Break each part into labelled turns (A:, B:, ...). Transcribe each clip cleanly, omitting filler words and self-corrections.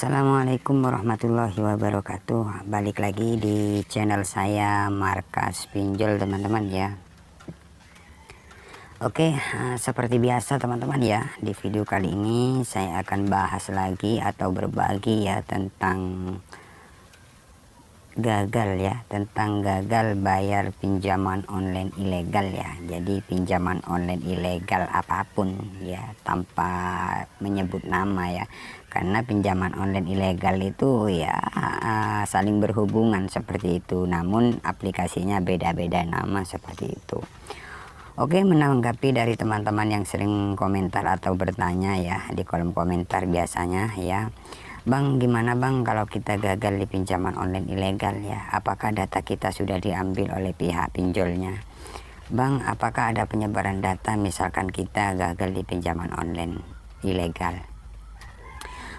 A: Assalamualaikum warahmatullahi wabarakatuh. Balik lagi di channel saya Markas Pinjol teman-teman ya. Oke, seperti biasa teman-teman ya, di video kali ini saya akan bahas lagi atau berbagi ya tentang gagal bayar pinjaman online ilegal ya. Jadi pinjaman online ilegal apapun ya, tanpa menyebut nama ya, karena pinjaman online ilegal itu ya saling berhubungan seperti itu, namun aplikasinya beda-beda nama seperti itu. Oke, menanggapi dari teman-teman yang sering komentar atau bertanya ya di kolom komentar biasanya ya, Bang, gimana Bang kalau kita gagal di pinjaman online ilegal ya? Apakah data kita sudah diambil oleh pihak pinjolnya? Bang, apakah ada penyebaran data misalkan kita gagal di pinjaman online ilegal?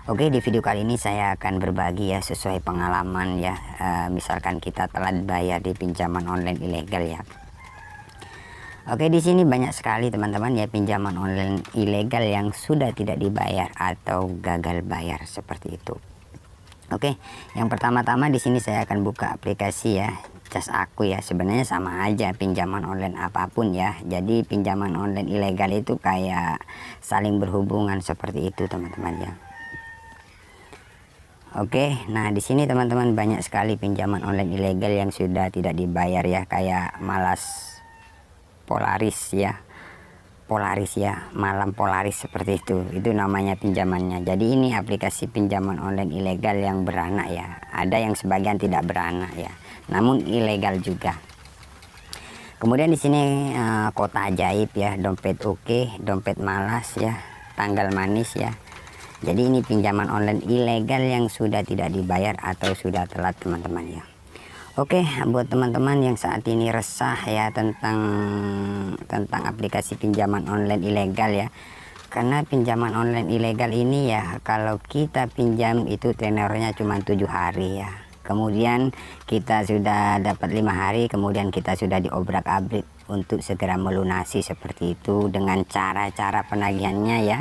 A: Oke, di video kali ini saya akan berbagi ya sesuai pengalaman ya. Misalkan kita telat bayar di pinjaman online ilegal ya. Oke, di sini banyak sekali teman-teman ya pinjaman online ilegal yang sudah tidak dibayar atau gagal bayar seperti itu. Oke, yang pertama-tama di sini saya akan buka aplikasi ya, Cas Aku ya. Sebenarnya sama aja pinjaman online apapun ya. Jadi pinjaman online ilegal itu kayak saling berhubungan seperti itu teman-teman ya. Oke, nah di sini teman-teman banyak sekali pinjaman online ilegal yang sudah tidak dibayar ya, kayak Polaris ya, malam Polaris seperti itu namanya pinjamannya. Jadi ini aplikasi pinjaman online ilegal yang beranak ya, ada yang sebagian tidak beranak ya, namun ilegal juga. Kemudian di sini kota ajaib ya, dompet oke, dompet malas ya, tanggal manis ya. Jadi ini pinjaman online ilegal yang sudah tidak dibayar atau sudah telat teman-teman ya. Oke, buat teman-teman yang saat ini resah ya tentang aplikasi pinjaman online ilegal ya, karena pinjaman online ilegal ini ya, kalau kita pinjam itu tenornya cuma 7 hari ya, kemudian kita sudah dapat 5 hari, kemudian kita sudah diobrak-abrik untuk segera melunasi seperti itu dengan cara-cara penagihannya ya.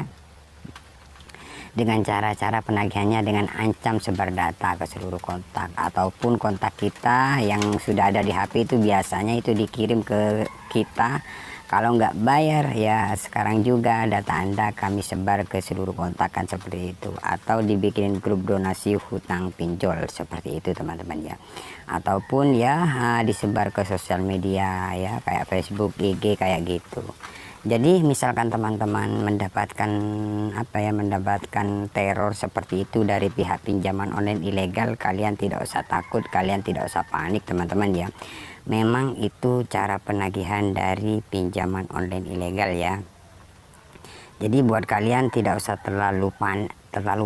A: Dengan cara-cara penagihannya dengan ancam sebar data ke seluruh kontak, ataupun kontak kita yang sudah ada di HP itu biasanya itu dikirim ke kita. Kalau nggak bayar ya sekarang juga data Anda kami sebar ke seluruh kontakan seperti itu, atau dibikin grup donasi hutang pinjol seperti itu teman-teman ya, ataupun ya disebar ke sosial media ya kayak Facebook, IG kayak gitu. Jadi misalkan teman-teman mendapatkan mendapatkan teror seperti itu dari pihak pinjaman online ilegal, kalian tidak usah takut, kalian tidak usah panik teman-teman ya. Memang itu cara penagihan dari pinjaman online ilegal ya. Jadi buat kalian tidak usah terlalu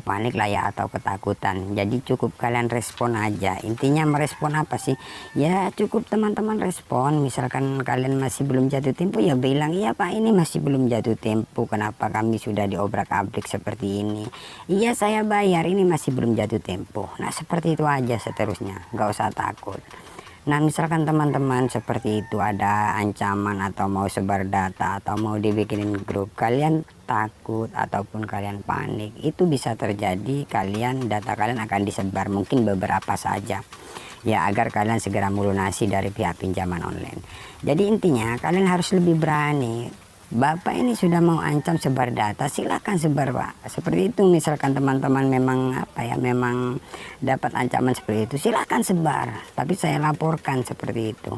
A: panik lah ya atau ketakutan. Jadi cukup kalian respon aja. Intinya merespon apa sih? Ya cukup teman-teman respon. Misalkan kalian masih belum jatuh tempo ya bilang, iya Pak ini masih belum jatuh tempo. Kenapa kami sudah diobrak-abrik seperti ini? Iya saya bayar, ini masih belum jatuh tempo. Nah seperti itu aja seterusnya. Gak usah takut. Nah misalkan teman-teman seperti itu ada ancaman atau mau sebar data atau mau dibikinin grup, kalian takut ataupun kalian panik, itu bisa terjadi. Data kalian akan disebar, mungkin beberapa saja ya, agar kalian segera melunasi dari pihak pinjaman online. Jadi intinya kalian harus lebih berani. Bapak ini sudah mau ancam sebar data, silakan sebar Pak. Seperti itu. Misalkan teman-teman memang memang dapat ancaman seperti itu, silakan sebar. Tapi saya laporkan seperti itu.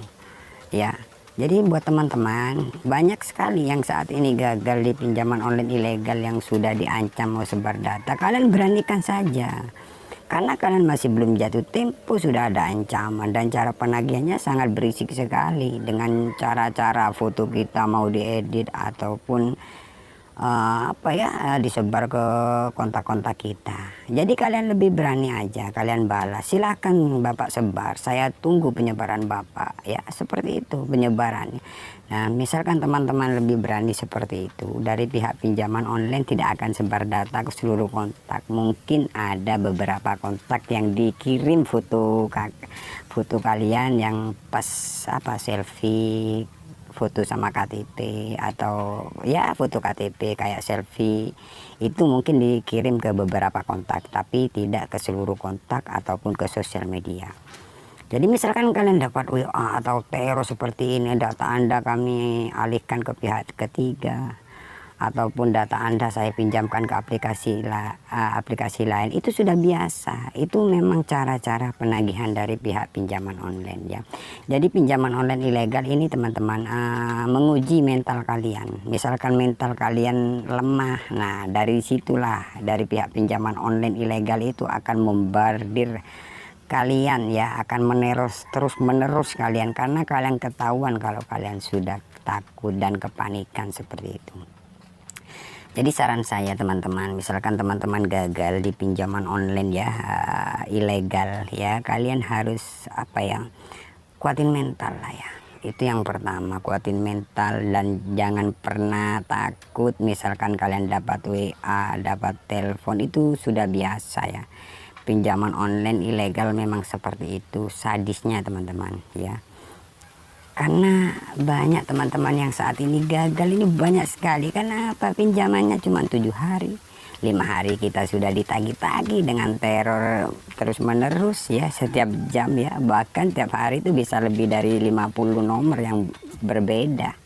A: Ya. Jadi buat teman-teman, banyak sekali yang saat ini gagal di pinjaman online ilegal yang sudah diancam mau sebar data. Kalian beranikan saja. Karena kalian masih belum jatuh tempo sudah ada ancaman, dan cara penagihannya sangat berisik sekali dengan cara-cara foto kita mau diedit ataupun disebar ke kontak-kontak kita. Jadi kalian lebih berani aja, kalian balas, silakan Bapak sebar, saya tunggu penyebaran Bapak ya, seperti itu penyebarannya. Nah misalkan teman-teman lebih berani seperti itu, dari pihak pinjaman online tidak akan sebar data ke seluruh kontak. Mungkin ada beberapa kontak yang dikirim foto kalian yang pas selfie foto sama KTP atau ya foto KTP kayak selfie, itu mungkin dikirim ke beberapa kontak tapi tidak ke seluruh kontak ataupun ke sosial media. Jadi misalkan kalian dapat WA atau teror seperti ini, data Anda kami alihkan ke pihak ketiga, ataupun data Anda saya pinjamkan ke aplikasi lain, itu sudah biasa. Itu memang cara-cara penagihan dari pihak pinjaman online ya. Jadi pinjaman online ilegal ini teman-teman menguji mental kalian. Misalkan mental kalian lemah, nah dari situlah dari pihak pinjaman online ilegal itu akan membardir kalian ya, akan terus menerus kalian, karena kalian ketahuan kalau kalian sudah takut dan kepanikan seperti itu. Jadi saran saya teman-teman, misalkan teman-teman gagal di pinjaman online ya, ilegal ya, kalian harus kuatin mental lah ya. Itu yang pertama, kuatin mental dan jangan pernah takut. Misalkan kalian dapat WA, dapat telepon, itu sudah biasa ya. Pinjaman online ilegal memang seperti itu sadisnya teman-teman ya. Karena banyak teman-teman yang saat ini gagal ini banyak sekali. Karena apa? Pinjamannya cuma 7 hari, 5 hari kita sudah ditagi-tagi dengan teror terus menerus ya, setiap jam ya, bahkan tiap hari itu bisa lebih dari 50 nomor yang berbeda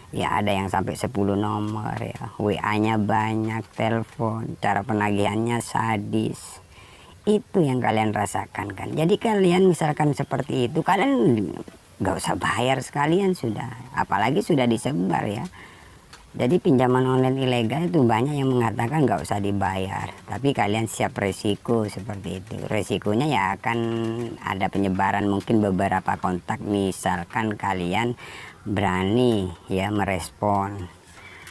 A: ya, ada yang sampai 10 nomor ya, WA-nya banyak, telepon, cara penagihannya sadis. Itu yang kalian rasakan kan. Jadi kalian misalkan seperti itu, kalian nggak usah bayar sekalian sudah, apalagi sudah disebar ya. Jadi pinjaman online ilegal itu banyak yang mengatakan nggak usah dibayar, tapi kalian siap resiko seperti itu. Resikonya ya akan ada penyebaran mungkin beberapa kontak, misalkan kalian berani ya merespon.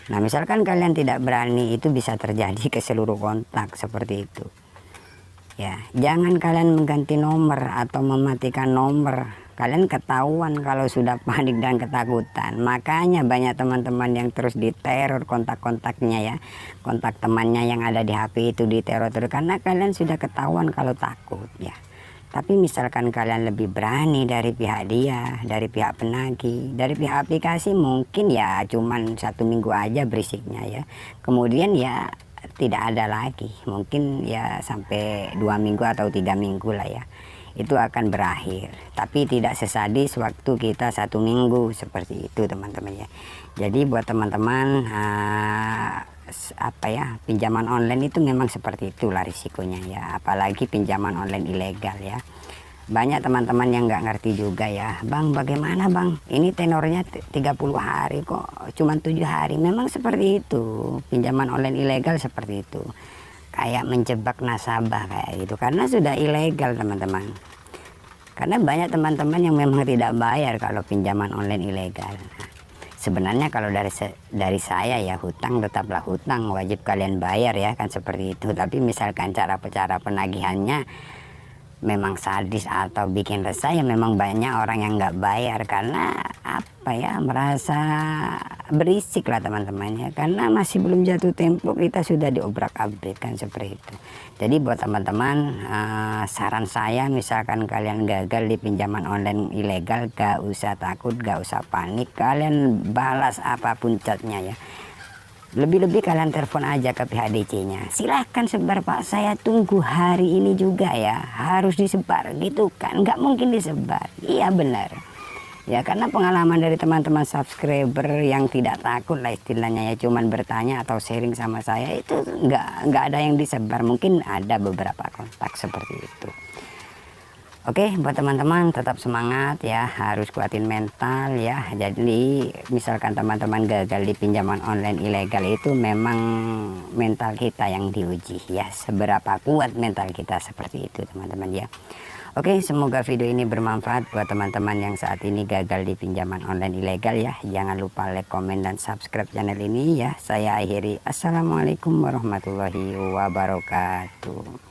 A: Nah misalkan kalian tidak berani, itu bisa terjadi ke seluruh kontak seperti itu ya. Jangan kalian mengganti nomor atau mematikan nomor. Kalian ketahuan kalau sudah panik dan ketakutan. Makanya banyak teman-teman yang terus diteror kontak-kontaknya ya, kontak temannya yang ada di HP itu diteror terus karena kalian sudah ketahuan kalau takut ya. Tapi misalkan kalian lebih berani dari pihak dia, dari pihak penagih, dari pihak aplikasi, mungkin ya cuman 1 minggu aja berisiknya ya, kemudian ya tidak ada lagi, mungkin ya sampai 2 minggu atau 3 minggu lah ya, itu akan berakhir. Tapi tidak sesadis waktu kita 1 minggu seperti itu teman-teman ya. Jadi buat teman-teman pinjaman online itu memang seperti itulah risikonya ya, apalagi pinjaman online ilegal ya. Banyak teman-teman yang nggak ngerti juga ya, bang bagaimana bang, ini tenornya 30 hari kok cuma 7 hari. Memang seperti itu, pinjaman online ilegal seperti itu, kayak menjebak nasabah kayak gitu, karena sudah ilegal teman-teman. Karena banyak teman-teman yang memang tidak bayar kalau pinjaman online ilegal. Nah, sebenarnya kalau dari saya ya, hutang tetaplah hutang, wajib kalian bayar ya kan seperti itu. Tapi misalkan cara penagihannya memang sadis atau bikin resah ya, memang banyak orang yang nggak bayar karena merasa berisik lah teman-teman ya, karena masih belum jatuh tempo kita sudah diobrak-abrik kan seperti itu. Jadi buat teman-teman, saran saya misalkan kalian gagal di pinjaman online ilegal, gak usah takut, gak usah panik, kalian balas apapun chatnya ya. Lebih-lebih kalian telepon aja ke pihak DC-nya, silahkan sebar pak, saya tunggu hari ini juga ya, harus disebar gitu kan, nggak mungkin disebar. Iya benar ya, karena pengalaman dari teman-teman subscriber yang tidak takut lah istilahnya ya, cuman bertanya atau sharing sama saya, itu nggak ada yang disebar, mungkin ada beberapa kontak seperti itu. Oke, buat teman-teman tetap semangat ya, harus kuatin mental ya. Jadi misalkan teman-teman gagal di pinjaman online ilegal, itu memang mental kita yang diuji ya, seberapa kuat mental kita seperti itu teman-teman ya. Oke, semoga video ini bermanfaat buat teman-teman yang saat ini gagal di pinjaman online ilegal ya. Jangan lupa like, komen, dan subscribe channel ini ya. Saya akhiri, assalamualaikum warahmatullahi wabarakatuh.